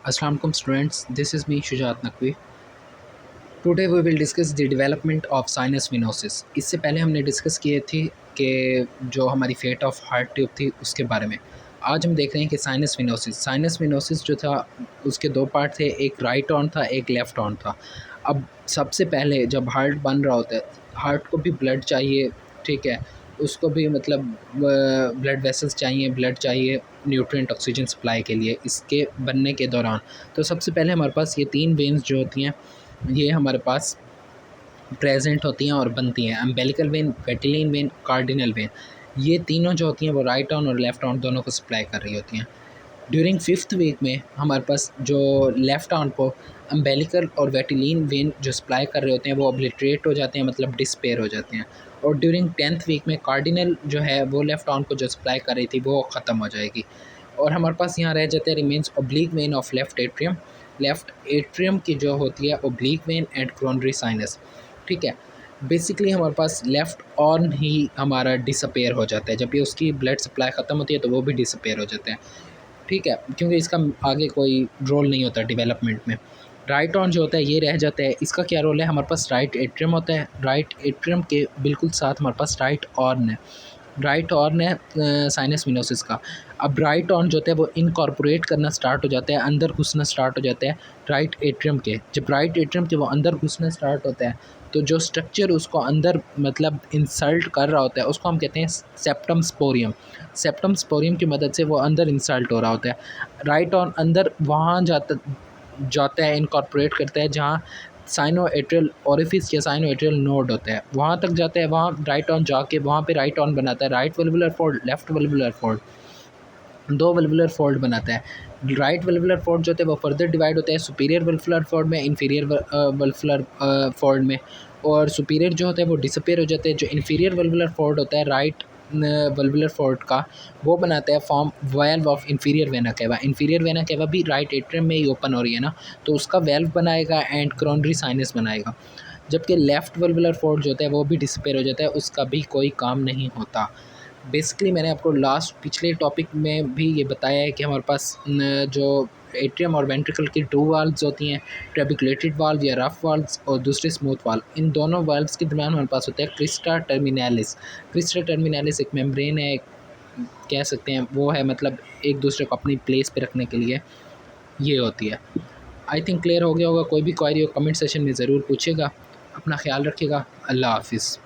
Assalamu alaikum students, this is me Shujat Naqvi. Today we will discuss the development of sinus venosus. इससे पहले हमने discuss किए थे कि जो हमारी फेट ऑफ हार्ट ट्यूब थी उसके बारे में। आज हम देख रहे हैं कि साइनस विनोसिस जो था उसके दो पार्ट थे, एक राइट ऑन था, एक लेफ़्ट ऑन था। अब सबसे पहले जब हार्ट बन रहा होता है, हार्ट को भी ब्लड चाहिए, ठीक है, उसको भी मतलब ब्लड वेसल्स चाहिए, ब्लड चाहिए न्यूट्रिएंट ऑक्सीजन सप्लाई के लिए इसके बनने के दौरान। तो सबसे पहले हमारे पास ये 3 वेन्स जो होती हैं ये हमारे पास प्रेजेंट होती हैं और बनती हैं। Umbilical vein, vitelline vein, cardinal vein, ये तीनों जो होती हैं वो राइट ऑन और लेफ़्ट ऑन दोनों को सप्लाई कर रही होती हैं। ड्यूरिंग 5th वीक में हमारे पास जो लेफ़्ट आर्म को अम्बिलिकल और वेटिलिन वेन जो सप्लाई कर रहे होते हैं वो ऑब्लिटरेट हो जाते हैं, मतलब डिस्पेयर हो जाते हैं। और ड्यूरिंग 10th वीक में कार्डिनल जो है वो लेफ़्ट आर्म को जो सप्लाई कर रही थी वो ख़त्म हो जाएगी और हमारे पास यहाँ रह जाते हैं remains oblique when of left atrium की जो होती है oblique when and coronary sinus, ठीक है। बेसिकली हमारे पास लेफ़्ट ऑर्न ही हमारा डिसअपेयर हो जाता है, जब ये उसकी ब्लड सप्लाई ख़त्म होती है तो वो भी डिसअपेयर हो जाते हैं, ठीक है, क्योंकि इसका आगे कोई रोल नहीं होता डेवलपमेंट में। राइट ऑन जो होता है ये रह जाता है, इसका क्या रोल है, हमारे पास राइट एट्रियम होता है, राइट एट्रियम के बिल्कुल साथ हमारे पास राइट ऑर्न है, राइट ऑर्न है साइनस विनोसिस का। अब राइट ऑर्न जो होता है वो इनकॉर्पोरेट करना स्टार्ट हो जाता है, अंदर घुसना स्टार्ट हो जाता है राइट एट्रियम के। जब राइट एट्रियम के वो अंदर घुसना स्टार्ट होता है तो जो स्ट्रक्चर उसको अंदर मतलब इंसल्ट कर रहा होता है उसको हम कहते हैं सेप्टम स्पोरियम। सेप्टम स्पोरियम की मदद से वो अंदर इंसल्ट हो रहा होता है। राइट ऑन अंदर वहाँ जाता जाता है, इनकॉर्पोरेट करता है जहाँ साइनो एट्रियल ओरिफिस या साइनो एट्रियल नोड होता है, वहाँ तक जाता है। वहाँ राइट ऑन जाके वहाँ पे राइट ऑन बनाता है, राइट वेलवुलर फोल्ड, लेफ्ट वेलवुलर फोल्ड, दो वेलवुलर फोल्ड बनाता है। राइट वेलवुलर फोल्ड जो होता है वो फर्दर डिवाइड होता है सुपीरियर वेलवुलर फोल्ड में, इन्फीरियर वेलवुलर फोल्ड में, और सुपीरियर जो होता है वो डिसअपेयर हो जाते हैं। जो इन्फीरियर वेलवुलर फोल्ड होता है राइट वेलवुलर फोल्ड का, वो बनाता है form valve of inferior vena cava. Inferior vena cava भी राइट एट्रियम में ही ओपन हो रही है ना, तो उसका वेल्व बनाएगा एंड कोरोनरी साइनस बनाएगा। जबकि लेफ़्ट वेलवुलर फोल्ड जो होता है वो भी डिसअपेयर हो जाता है, उसका भी कोई काम नहीं होता। बेसिकली मैंने आपको लास्ट पिछले टॉपिक में भी ये बताया है कि हमारे पास जो एट्रियम और वेंट्रिकल की 2 वाल्व्स होती हैं, ट्रेबिकुलेटेड वाल्व या रफ वाल्व्स और दूसरे स्मूथ वाल्व। इन दोनों वाल्व्स के दरमियान हमारे पास होता है क्रिस्टा टर्मिनालिस। क्रिस्टा टर्मिनालिस एक मेम्ब्रेन है, कह सकते हैं वो है, मतलब एक दूसरे को अपनी प्लेस पे रखने के लिए ये होती है। आई थिंक क्लियर हो गया होगा। कोई भी क्वेरी हो कमेंट सेशन में ज़रूर पूछेगा। अपना ख्याल रखिएगा। अल्लाह हाफिज़।